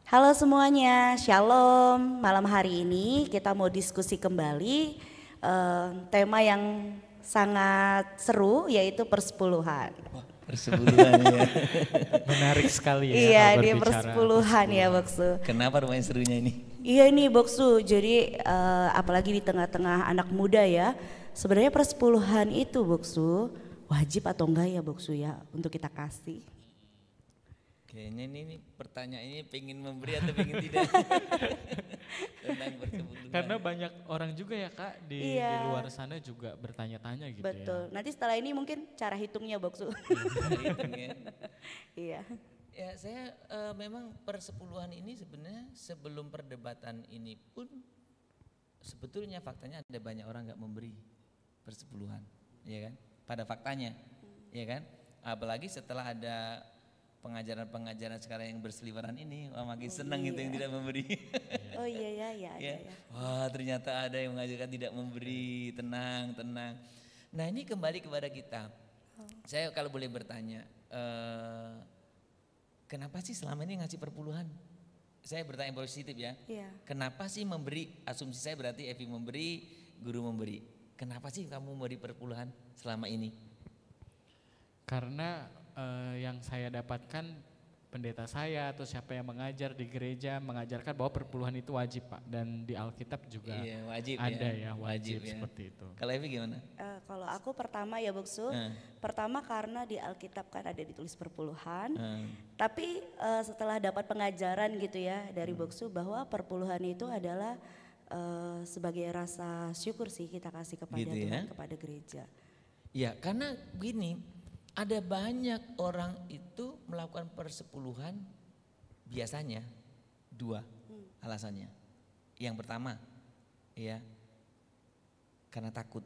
Halo semuanya, Shalom. Malam hari ini kita mau diskusi kembali tema yang sangat seru yaitu persepuluhan. Persepuluhan ya. Menarik sekali ya Iya, kalau di berbicara persepuluhan ya Boksu. Kenapa lumayan serunya ini? Iya nih Boksu, jadi apalagi di tengah-tengah anak muda ya. Sebenarnya persepuluhan itu Boksu wajib atau enggak ya Boksu ya untuk kita kasih? Kayaknya ini pertanyaan ini pengen memberi atau pengen tidak tentang persepuluhan. Karena banyak orang juga ya Kak di Iya. luar sana juga bertanya-tanya gitu Betul. Nanti setelah ini mungkin cara hitungnya Boksu. Hitung ya. Iya. Ya saya memang persepuluhan ini sebenarnya sebelum perdebatan ini pun sebetulnya faktanya ada banyak orang nggak memberi persepuluhan, ya kan? Pada faktanya, ya kan? Apalagi setelah ada pengajaran-pengajaran sekarang yang berseliweran ini, wah makin senang itu yang tidak memberi. Oh iya ya, ya ada Ya. ya. Wah ternyata ada yang mengajarkan tidak memberi, tenang, tenang. Nah ini kembali kepada kita. Saya kalau boleh bertanya, kenapa sih selama ini ngasih perpuluhan? Saya bertanya positif ya. Iya. Kenapa sih memberi? Asumsi saya berarti Evi memberi, guru memberi. Kenapa sih kamu memberi perpuluhan selama ini? Karena yang saya dapatkan pendeta saya atau siapa yang mengajar di gereja mengajarkan bahwa perpuluhan itu wajib Pak, dan di Alkitab juga Iya, wajib ada ya. ya wajib ya. seperti itu. Kalau Evi gimana? Kalau aku pertama ya Boksu, pertama karena di Alkitab kan ada ditulis perpuluhan, tapi setelah dapat pengajaran gitu ya dari Boksu bahwa perpuluhan itu adalah sebagai rasa syukur sih kita kasih kepada Gitu Tuhan, ya. kepada gereja. Ya karena begini, ada banyak orang itu melakukan persepuluhan biasanya dua alasannya. Yang pertama ya karena takut,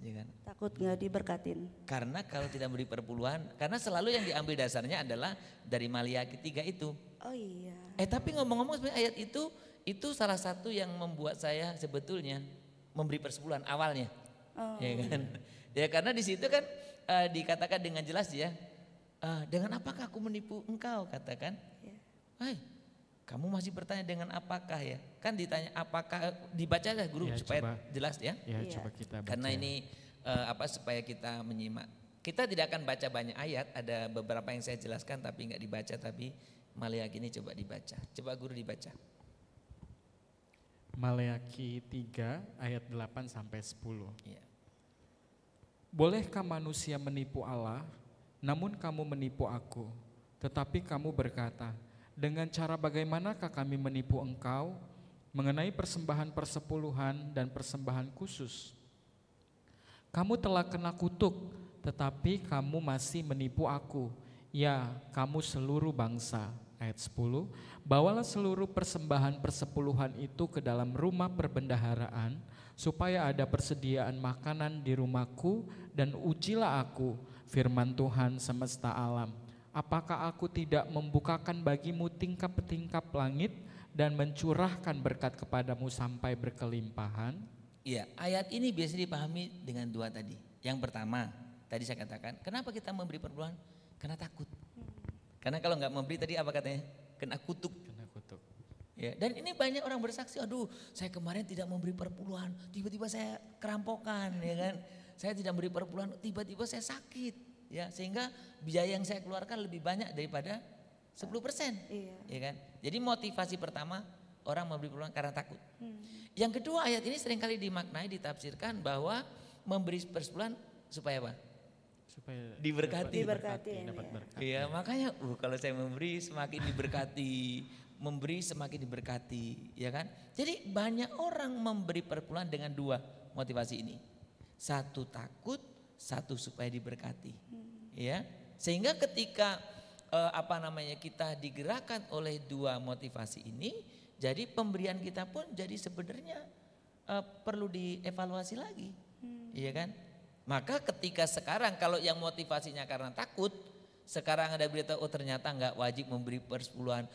ya kan? Takut nggak diberkatin. Karena kalau tidak beri perpuluhan, karena selalu yang diambil dasarnya adalah dari Maliaki 3 itu. Oh iya. Tapi ngomong-ngomong sebenarnya ayat itu salah satu yang membuat saya sebetulnya memberi persepuluhan awalnya. Oh. Ya kan? Ya karena di situ kan dikatakan dengan jelas ya, dengan apakah aku menipu engkau, katakan. Ya. Hai, kamu masih bertanya dengan apakah ya? Kan ditanya apakah, dibaca lah guru Ya, supaya coba. jelas ya. Ya Iya. coba kita baca. Karena ini supaya kita menyimak. Kita tidak akan baca banyak ayat, ada beberapa yang saya jelaskan tapi nggak dibaca, tapi Maliaki ini coba dibaca. Coba guru dibaca. Maleakhi 3 ayat 8 sampai 10. Iya. Bolehkah manusia menipu Allah? Namun kamu menipu aku. Tetapi kamu berkata, dengan cara bagaimanakah kami menipu engkau? Mengenai persembahan persepuluhan dan persembahan khusus. Kamu telah kena kutuk, tetapi kamu masih menipu aku. Ya, kamu seluruh bangsa. Ayat 10, bawalah seluruh persembahan persepuluhan itu ke dalam rumah perbendaharaan, supaya ada persediaan makanan di rumahku, dan ujilah aku, firman Tuhan semesta alam. Apakah aku tidak membukakan bagimu tingkap-tingkap langit dan mencurahkan berkat kepadamu sampai berkelimpahan? Iya, ayat ini biasa dipahami dengan dua tadi. Yang pertama, tadi saya katakan, kenapa kita memberi perpuluhan? Karena takut. Karena kalau nggak memberi tadi apa katanya? Kena kutuk. Kena kutuk. Ya, dan ini banyak orang bersaksi, aduh saya kemarin tidak memberi perpuluhan, tiba-tiba saya kerampokan, ya kan. Saya tidak memberi perpuluhan, tiba-tiba saya sakit. Ya, sehingga biaya yang saya keluarkan lebih banyak daripada 10%. Iya. Ya kan? Jadi motivasi pertama orang memberi perpuluhan karena takut. Yang kedua, ayat ini seringkali dimaknai, ditafsirkan bahwa memberi persepuluhan supaya apa? Supaya Diberkati. Diberkatin, dapat ya. berkat. Iya, makanya kalau saya memberi semakin diberkati, memberi semakin diberkati, ya kan? Jadi banyak orang memberi perpuluhan dengan dua motivasi ini. Satu takut, satu supaya diberkati. Ya. Sehingga ketika kita digerakkan oleh dua motivasi ini, jadi pemberian kita pun jadi sebenarnya perlu dievaluasi lagi. Iya kan? Maka ketika sekarang kalau yang motivasinya karena takut, sekarang ada berita oh ternyata nggak wajib memberi persepuluhan,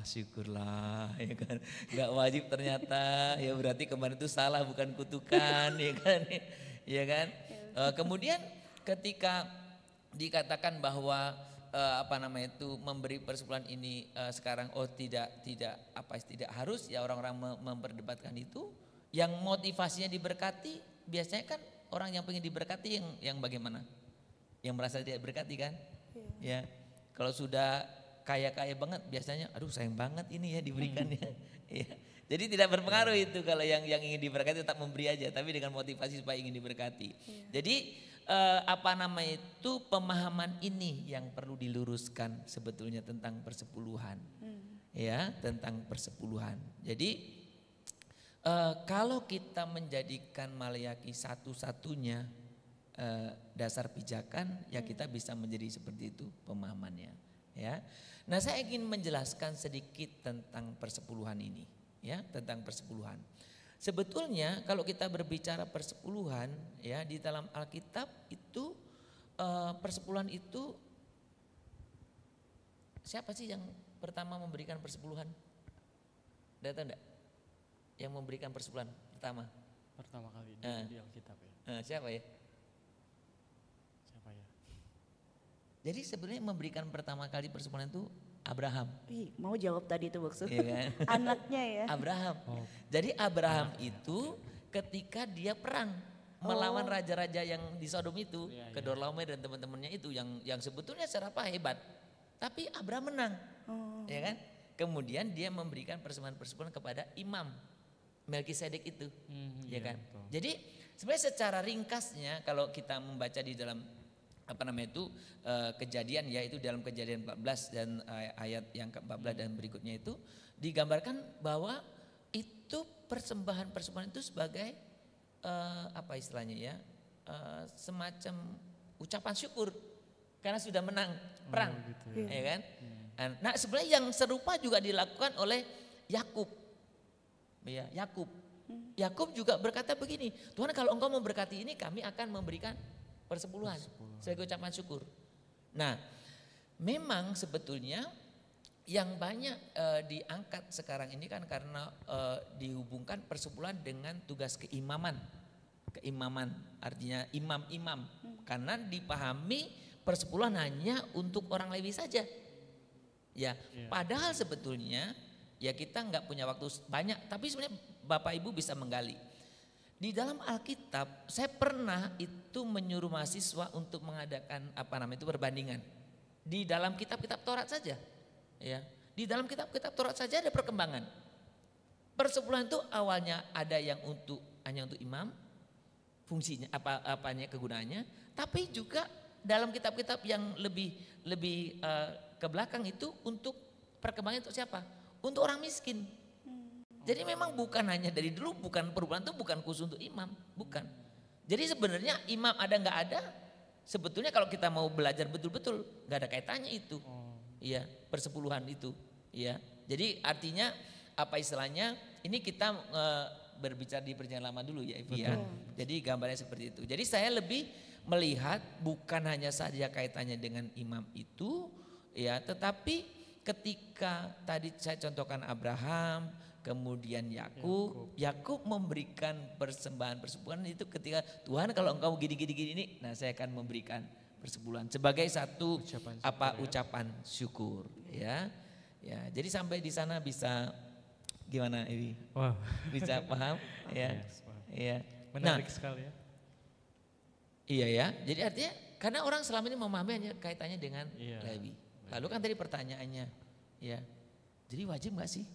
syukurlah, ya kan? Nggak wajib ternyata, ya berarti kemarin itu salah bukan kutukan, ya kan? Ya kan? Kemudian ketika dikatakan bahwa memberi persepuluhan ini sekarang tidak harus ya, orang-orang memperdebatkan itu. Yang motivasinya diberkati biasanya kan orang yang pengen diberkati yang bagaimana? Yang merasa tidak berkati kan? Ya. Kalau sudah kaya-kaya banget biasanya aduh sayang banget ini ya diberikannya. Ya. Jadi tidak berpengaruh itu kalau yang ingin diberkati tetap memberi aja, tapi dengan motivasi supaya ingin diberkati. Jadi pemahaman ini yang perlu diluruskan sebetulnya tentang persepuluhan. Ya, tentang persepuluhan. Jadi kalau kita menjadikan Maleakhi satu-satunya dasar pijakan, ya kita bisa menjadi seperti itu pemahamannya. Ya, nah saya ingin menjelaskan sedikit tentang persepuluhan ini, ya tentang persepuluhan. Sebetulnya kalau kita berbicara persepuluhan, ya di dalam Alkitab itu persepuluhan itu siapa sih yang pertama memberikan persepuluhan? Ada tahu enggak? Yang memberikan persepuluhan pertama kali di Alkitab ya. Siapa ya? Jadi sebenarnya memberikan pertama kali persepuluhan itu Abraham. Mau jawab tadi itu maksud. Iya kan? Anaknya ya. Abraham. Jadi Abraham itu ketika dia perang melawan raja-raja yang di Sodom itu, Kedorlaomer dan teman-temannya itu yang sebetulnya secara hebat. Tapi Abraham menang. Ya kan? Kemudian dia memberikan persepuluhan kepada imam Melkisedek itu, ya kan. Betul. Jadi sebenarnya secara ringkasnya kalau kita membaca di dalam Kejadian, yaitu dalam Kejadian 14 dan ayat yang ke-14 dan berikutnya itu digambarkan bahwa itu persembahan itu sebagai semacam ucapan syukur karena sudah menang perang, ya kan. Nah sebenarnya yang serupa juga dilakukan oleh Yakub. Ya, Yakub juga berkata begini, Tuhan kalau engkau memberkati ini kami akan memberikan persepuluhan sebagai ucapan syukur. Nah memang sebetulnya yang banyak diangkat sekarang ini kan karena dihubungkan persepuluhan dengan tugas keimaman artinya imam-imam, karena dipahami persepuluhan hanya untuk orang Lewi saja. Ya, padahal sebetulnya ya kita nggak punya waktu banyak, tapi sebenarnya Bapak Ibu bisa menggali. Di dalam Alkitab saya pernah itu menyuruh mahasiswa untuk mengadakan perbandingan. Di dalam kitab-kitab Taurat saja. Ya, di dalam kitab-kitab Taurat saja ada perkembangan. Persepuluhan itu awalnya ada yang hanya untuk imam, fungsinya apanya kegunaannya, tapi juga dalam kitab-kitab yang lebih ke belakang itu untuk perkembangan untuk siapa? Untuk orang miskin. Jadi memang bukan hanya dari dulu, perpuluhan itu bukan khusus untuk imam, bukan. Jadi sebenarnya imam ada nggak ada, sebetulnya kalau kita mau belajar betul-betul nggak ada kaitannya itu, iya persepuluhan itu, ya. Jadi artinya ini kita berbicara di perjanjian lama dulu ya, Ivi ya. Jadi gambarnya seperti itu. Jadi saya lebih melihat bukan hanya saja kaitannya dengan imam itu, ya, tetapi ketika tadi saya contohkan Abraham, kemudian Yakub memberikan persepuluhan itu ketika Tuhan kalau engkau gini ini, nah saya akan memberikan persepuluhan sebagai satu ucapan syukur, ya. Ya, jadi sampai di sana bisa gimana Iwi? Wow. Bisa paham? Ya. Iya. Menarik sekali ya. Iya ya. Jadi artinya karena orang selama ini memahami hanya kaitannya dengan Lewi. Lalu kan tadi pertanyaannya, ya, jadi wajib nggak sih?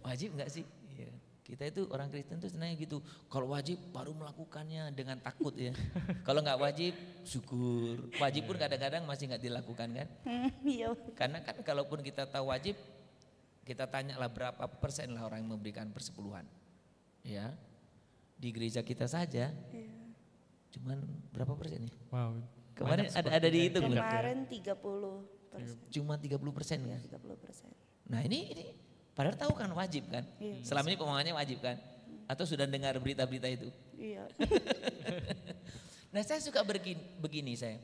Wajib nggak sih? Ya. Kita itu orang Kristen tuh senangnya gitu. Kalau wajib baru melakukannya dengan takut ya. Kalau nggak wajib syukur. Wajib pun kadang-kadang masih nggak dilakukan kan? Karena kan kalaupun kita tahu wajib, kita tanyalah berapa persen lah orang yang memberikan persepuluhan. Ya, di gereja kita saja, cuman berapa persen ya? Wow. Kemarin ada dihitung. Kemarin 30%. Cuma 30% kan? 30%. Nah ini padahal tahu kan wajib kan? Selama ini pemahamannya wajib kan? Atau sudah dengar berita-berita itu? Iya. Nah saya suka begini saya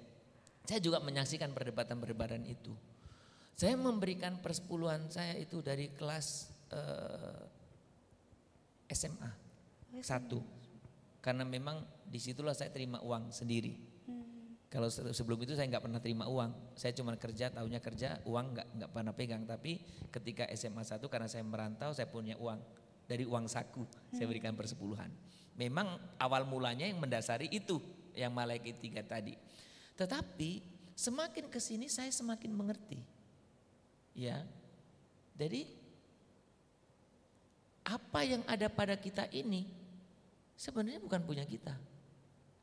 juga menyaksikan perdebatan itu. Saya memberikan persepuluhan saya itu dari kelas SMA 1. Karena memang disitulah saya terima uang sendiri. Kalau sebelum itu saya nggak pernah terima uang. Saya cuma kerja, tahunya kerja, uang nggak pernah pegang. Tapi ketika SMA 1 karena saya merantau, saya punya uang. Dari uang saku saya berikan persepuluhan. Memang awal mulanya yang mendasari itu, yang Malaikat 3 tadi. Tetapi semakin kesini saya semakin mengerti. Ya, jadi apa yang ada pada kita ini sebenarnya bukan punya kita.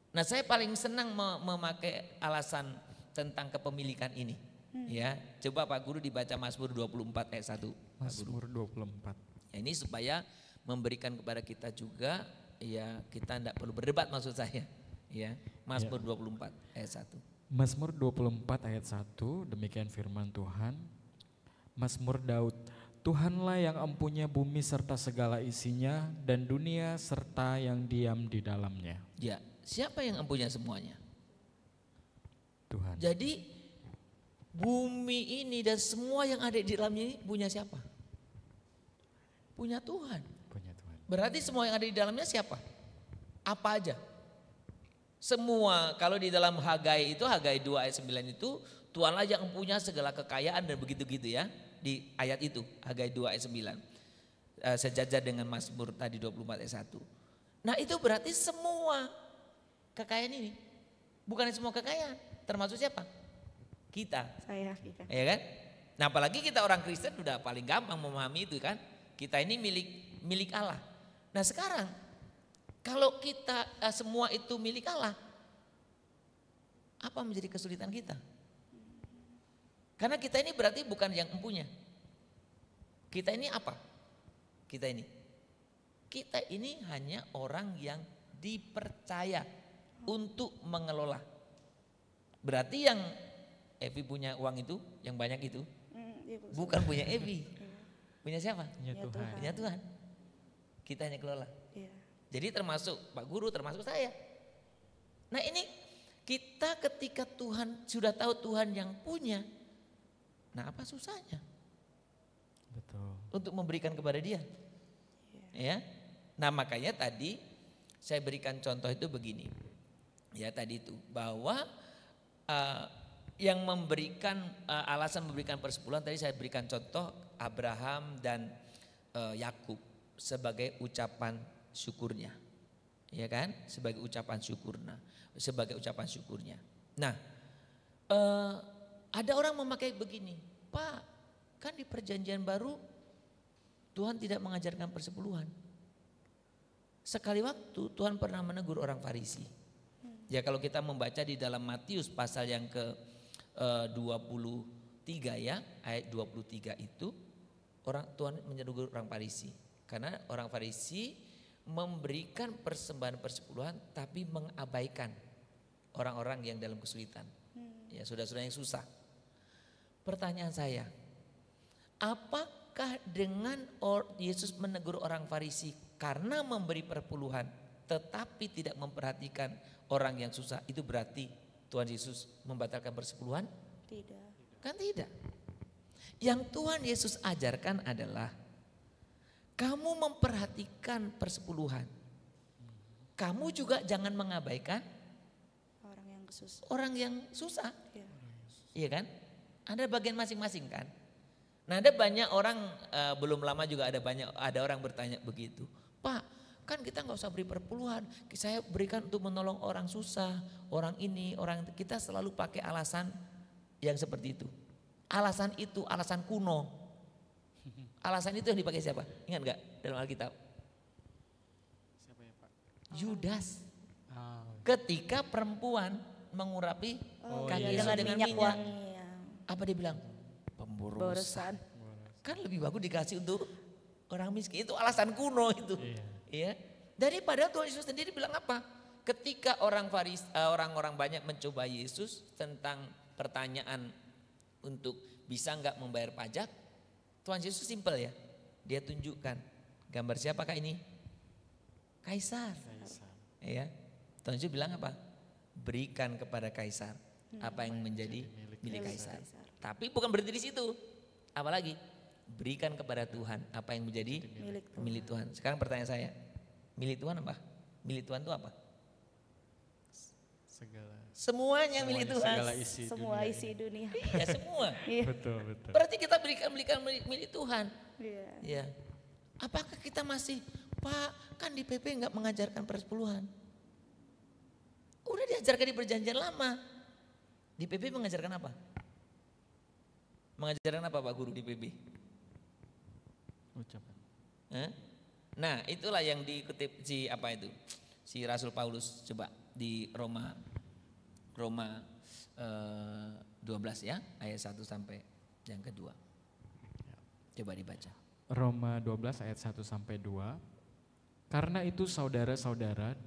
Nah, saya paling senang memakai alasan tentang kepemilikan ini. Ya, coba Pak Guru dibaca Mazmur 24 ayat 1. Mazmur 24. Ya, ini supaya memberikan kepada kita juga, ya kita tidak perlu berdebat maksud saya. Ya, Mazmur 24 ayat 1. Mazmur 24 ayat 1, demikian firman Tuhan. Mazmur Daud, Tuhanlah yang empunya bumi serta segala isinya dan dunia serta yang diam di dalamnya. Ya, siapa yang empunya semuanya? Tuhan. Jadi bumi ini dan semua yang ada di dalamnya ini punya siapa? Punya Tuhan. Punya Tuhan. Berarti semua yang ada di dalamnya siapa? Apa aja? Semua, kalau di dalam Hagai itu, Hagai 2 ayat 9 itu, Tuhanlah yang punya segala kekayaan dan begitu-gitu ya. Di ayat itu, Hagai 2 ayat 9. Sejajar dengan Mazmur tadi 24 ayat 1. Nah itu berarti semua kekayaan ini. Bukan semua kekayaan, termasuk siapa? Kita. Saya kita. Ya kan? Nah apalagi kita orang Kristen udah paling gampang memahami itu kan. Kita ini milik Allah. Nah sekarang kalau kita semua itu milik Allah, apa menjadi kesulitan kita? Karena kita ini berarti bukan yang empunya. Kita ini apa? Kita ini hanya orang yang dipercaya untuk mengelola. Berarti yang Evi punya uang itu, yang banyak itu, bukan punya Evi. Punya siapa? Punya Tuhan. Punya Tuhan. Kita hanya kelola. Iya. Jadi termasuk Pak Guru, termasuk saya. Nah ini kita ketika Tuhan sudah tahu Tuhan yang punya, nah apa susahnya? Betul. Untuk memberikan kepada dia. Ya. Nah makanya tadi saya berikan contoh itu begini. Ya tadi itu bahwa yang memberikan alasan memberikan persepuluhan tadi saya berikan contoh Abraham dan Yakub sebagai ucapan syukurnya. Ya kan? Sebagai ucapan syukurnya. Nah, ada orang memakai begini, Pak, kan di perjanjian baru Tuhan tidak mengajarkan persepuluhan. Sekali waktu Tuhan pernah menegur orang Farisi. Ya kalau kita membaca di dalam Matius pasal yang ke 23 ya, ayat 23 itu Tuhan menegur orang Farisi. Karena orang Farisi memberikan persembahan persepuluhan tapi mengabaikan orang-orang yang dalam kesulitan. Ya saudara-saudara yang susah. Pertanyaan saya, apakah dengan Yesus menegur orang Farisi karena memberi perpuluhan tetapi tidak memperhatikan orang yang susah, itu berarti Tuhan Yesus membatalkan persepuluhan? Tidak. Kan tidak. Yang Tuhan Yesus ajarkan adalah kamu memperhatikan persepuluhan. Kamu juga jangan mengabaikan orang yang susah. Iya. Iya kan? Ada bagian masing-masing kan? Nah ada banyak orang, belum lama juga ada orang bertanya begitu. Pak, kan kita nggak usah beri perpuluhan, saya berikan untuk menolong orang susah, orang ini, orang kita selalu pakai alasan yang seperti itu. Alasan itu alasan kuno. Alasan itu yang dipakai siapa? Ingat nggak dalam Alkitab? Siapa ya Pak? Yudas. Oh. Ketika perempuan mengurapi kaki Yesus dengan minyak. Wangi. Apa dia bilang? Pemborosan. Kan lebih bagus dikasih untuk orang miskin. Itu alasan kuno itu. Iya. Daripada Tuhan Yesus sendiri bilang apa? Ketika orang-orang banyak mencoba Yesus tentang pertanyaan untuk bisa nggak membayar pajak, Tuhan Yesus simpel ya. Dia tunjukkan gambar siapakah ini? Kaisar. Ya. Tuhan Yesus bilang apa? Berikan kepada Kaisar apa yang menjadi milik Kaisar. Tapi bukan berhenti di situ. Apalagi berikan kepada Tuhan apa yang menjadi milik Tuhan. Sekarang pertanyaan saya, milik Tuhan apa? Milik Tuhan itu apa? Semuanya milik Tuhan. Segala isi Semua dunia isi ini. dunia. Iya semua. Iya. Betul, betul. Berarti kita berikan milik Tuhan. Iya. Ya. Apakah kita masih, Pak, kan di PP nggak mengajarkan persepuluhan? Udah diajarkan di perjanjian lama. Di PP mengajarkan apa? Mengajarkan apa Pak Guru di PP? Ucapan. Hah? Nah itulah yang dikutip si Rasul Paulus coba di Roma 12 ya, ayat 1 sampai yang kedua. Coba dibaca. Roma 12 ayat 1 sampai 2. Karena itu saudara-saudara,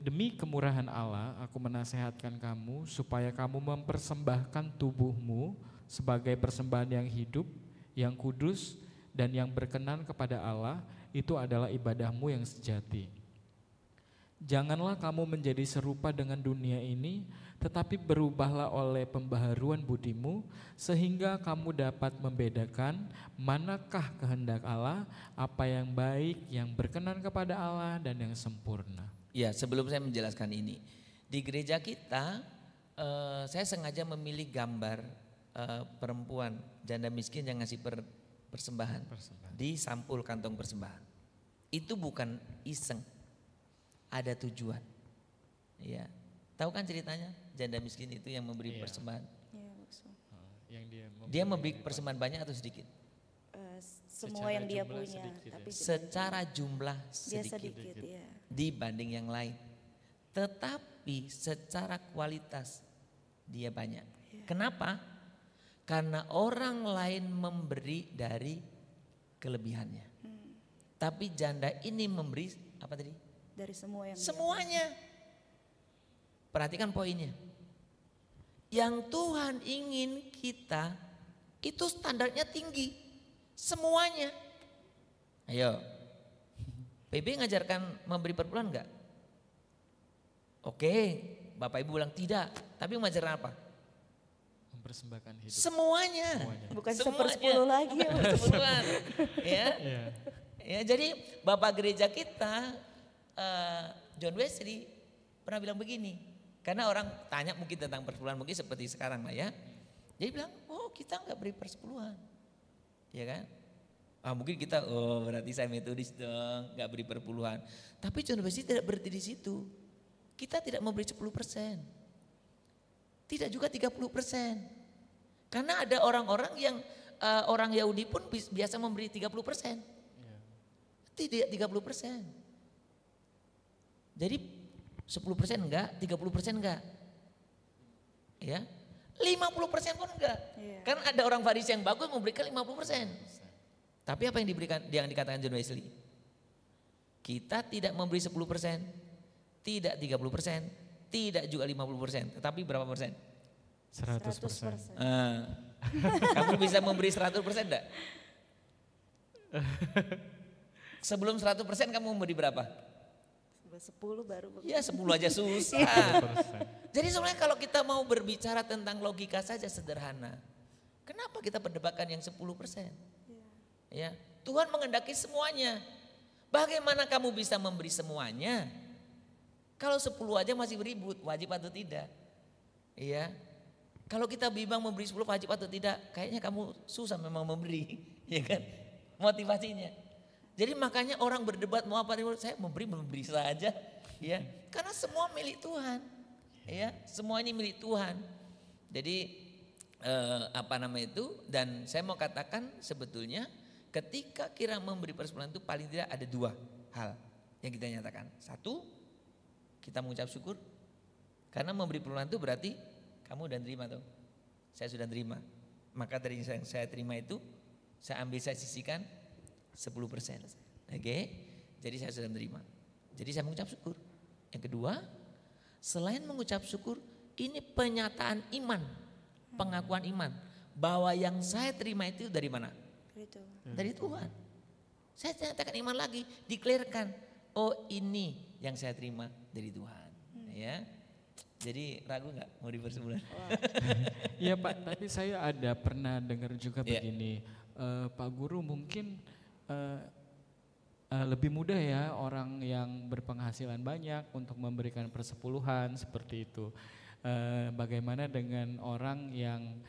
demi kemurahan Allah aku menasehatkan kamu supaya kamu mempersembahkan tubuhmu sebagai persembahan yang hidup, yang kudus dan yang berkenan kepada Allah, itu adalah ibadahmu yang sejati. Janganlah kamu menjadi serupa dengan dunia ini, tetapi berubahlah oleh pembaharuan budimu, sehingga kamu dapat membedakan manakah kehendak Allah, apa yang baik, yang berkenan kepada Allah, dan yang sempurna. Ya sebelum saya menjelaskan ini, di gereja kita saya sengaja memilih gambar perempuan janda miskin yang ngasih persembahan di sampul kantong persembahan. Itu bukan iseng. Ada tujuan. Ya. Tahu kan ceritanya? Janda miskin itu yang memberi persembahan. Iya, maksud. Yang Dia memberi persembahan banyak atau sedikit? Semua Secara yang dia jumlah punya, sedikit ya. tapi Secara jumlah dia sedikit sedikit ya. dibanding yang lain. Tetapi secara kualitas dia banyak. Kenapa? Karena orang lain memberi dari kelebihannya. Tapi janda ini memberi apa tadi? Dari semua yang Semuanya. Perhatikan poinnya. Yang Tuhan ingin kita itu standarnya tinggi. Semuanya. Ayo. PB ngajarkan memberi perpuluhan enggak? Oke, Bapak Ibu bilang tidak. Tapi mengajarkan apa? mempersembahkan hidup. Semuanya. Bukan Semuanya. 1/10 lagi ya. Persepuluhan. Ya. Iya. Ya, jadi Bapak gereja kita John Wesley pernah bilang begini, karena orang tanya mungkin tentang persepuluhan mungkin seperti sekarang lah ya. Jadi bilang, oh kita nggak beri persepuluhan, ya kan? Mungkin kita, oh berarti saya metodis dong, nggak beri persepuluhan. Tapi John Wesley tidak berhenti di situ. Kita tidak memberi 10%, tidak juga 30%. Karena ada orang-orang yang orang Yahudi pun biasa memberi 30%. Tidak 30%. Jadi 10% enggak, 30% enggak. Ya. 50% pun enggak. Iya. Kan ada orang Farisi yang bagus memberikan 50%. Tapi apa yang dikatakan John Wesley? Kita tidak memberi 10%, tidak 30%, tidak juga 50%, tetapi berapa persen? 100%. Kamu bisa memberi 100% enggak? Sebelum 100% kamu memberi berapa? 10 baru. Ya 10 aja susah. 100%. Jadi sebenarnya kalau kita mau berbicara tentang logika saja sederhana. Kenapa kita perdebatkan yang 10%? Ya, Tuhan menghendaki semuanya. Bagaimana kamu bisa memberi semuanya? Kalau 10 aja masih beribut, wajib atau tidak? Iya. Kalau kita bimbang memberi 10 wajib atau tidak, kayaknya kamu susah memang memberi, ya kan? Motivasinya. Jadi makanya orang berdebat mau apa, saya memberi saja, ya. Karena semua milik Tuhan, ya. Semua ini milik Tuhan. Jadi dan saya mau katakan sebetulnya ketika kira memberi persepuluhan itu paling tidak ada 2 hal yang kita nyatakan. 1, kita mengucap syukur. Karena memberi persepuluhan itu berarti kamu udah terima tuh. Saya sudah terima. Maka dari yang saya terima itu saya ambil, saya sisihkan 10%. Oke. Jadi saya sudah menerima. Jadi saya mengucap syukur. Yang kedua, selain mengucap syukur, ini penyataan iman, pengakuan iman bahwa yang saya terima itu dari mana? Dari Tuhan. Saya nyatakan iman lagi, declarekan, oh ini yang saya terima dari Tuhan. Ya. Jadi ragu nggak mau dipersepuluhan? Iya Pak, tapi saya ada pernah dengar juga begini, Pak Guru mungkin lebih mudah ya orang yang berpenghasilan banyak untuk memberikan persepuluhan seperti itu. Bagaimana dengan orang yang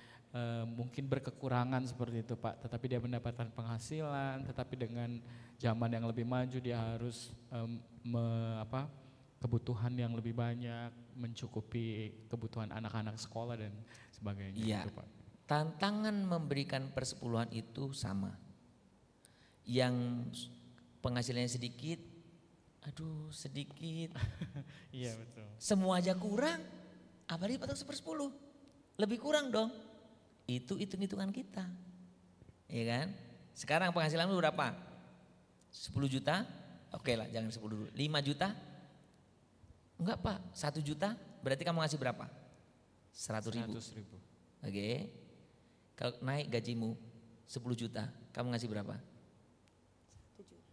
mungkin berkekurangan seperti itu Pak, tetapi dia mendapatkan penghasilan, tetapi dengan zaman yang lebih maju dia harus kebutuhan yang lebih banyak, mencukupi kebutuhan anak-anak sekolah dan sebagainya. Iya, gitu, Pak. tantangan memberikan persepuluhan itu sama. Yang penghasilannya sedikit, aduh sedikit, Iya betul. semua aja kurang, apalagi potong 1/10, lebih kurang dong. Itu hitung-hitungan kita, ya kan? Sekarang penghasilan lu berapa? 10 juta? Oke lah, jangan 10 dulu. 5 juta? Enggak Pak, 1 juta berarti kamu ngasih berapa? 100 ribu. 100 ribu. Oke. Kalau naik gajimu 10 juta, kamu ngasih berapa?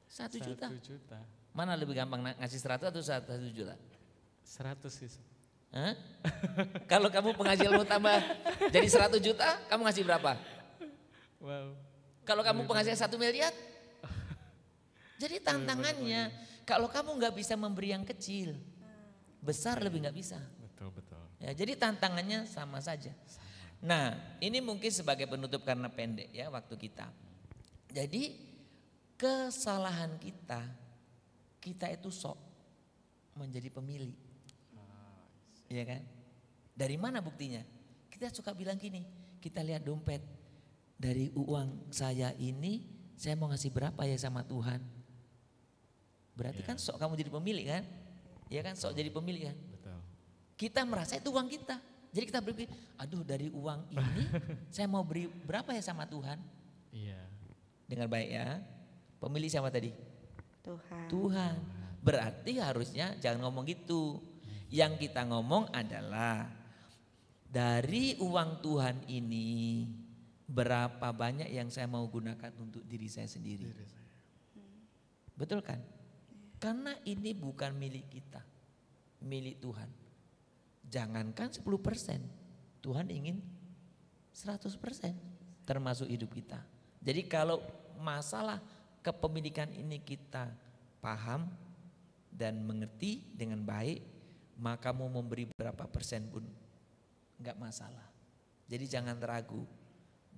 1 juta. 1 juta. Mana lebih gampang ngasih 100 atau 1 juta? 100 sih. Hah? Kalau kamu penghasilanmu tambah jadi 100 juta, kamu ngasih berapa? Wow. Kalau kamu penghasilan 1 miliar? Jadi tantangannya, kalau kamu nggak bisa memberi yang kecil, besar lebih nggak bisa. Betul betul. Ya, jadi tantangannya sama saja. Nah, ini mungkin sebagai penutup karena pendek ya waktu kita. Jadi kesalahan kita itu sok menjadi pemilih. Iya kan? Dari mana buktinya? Kita suka bilang gini, kita lihat dompet. Dari uang saya ini, saya mau ngasih berapa ya sama Tuhan? Berarti kan sok kamu jadi pemilih kan? Iya kan, sok jadi pemilih kan? Betul. Kita merasa itu uang kita. Jadi kita berpikir, aduh dari uang ini saya mau beri berapa ya sama Tuhan? Iya. Dengar baik ya. Pemilih siapa tadi? Tuhan. Tuhan. Berarti harusnya jangan ngomong gitu. Yang kita ngomong adalah dari uang Tuhan ini berapa banyak yang saya mau gunakan untuk diri saya sendiri. Betul kan? Karena ini bukan milik kita, milik Tuhan. Jangankan 10%, Tuhan ingin 100% termasuk hidup kita. Jadi kalau masalah kepemilikan ini kita paham dan mengerti dengan baik, maka mau memberi berapa persen pun enggak masalah. Jadi jangan ragu,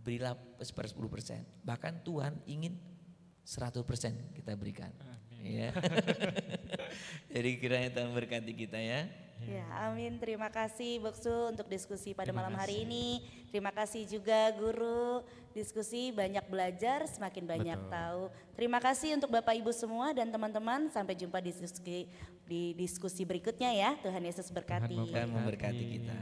berilah 10%. Bahkan Tuhan ingin 100% kita berikan. Ya. Jadi kiranya Tuhan berkati kita ya. Ya, amin. Terima kasih Boksu untuk diskusi pada malam hari ini. Terima kasih juga guru. Diskusi banyak belajar, semakin banyak tahu. Terima kasih untuk Bapak Ibu semua dan teman-teman. Sampai jumpa di diskusi berikutnya ya. Tuhan Yesus berkati. Tuhan memberkati kita.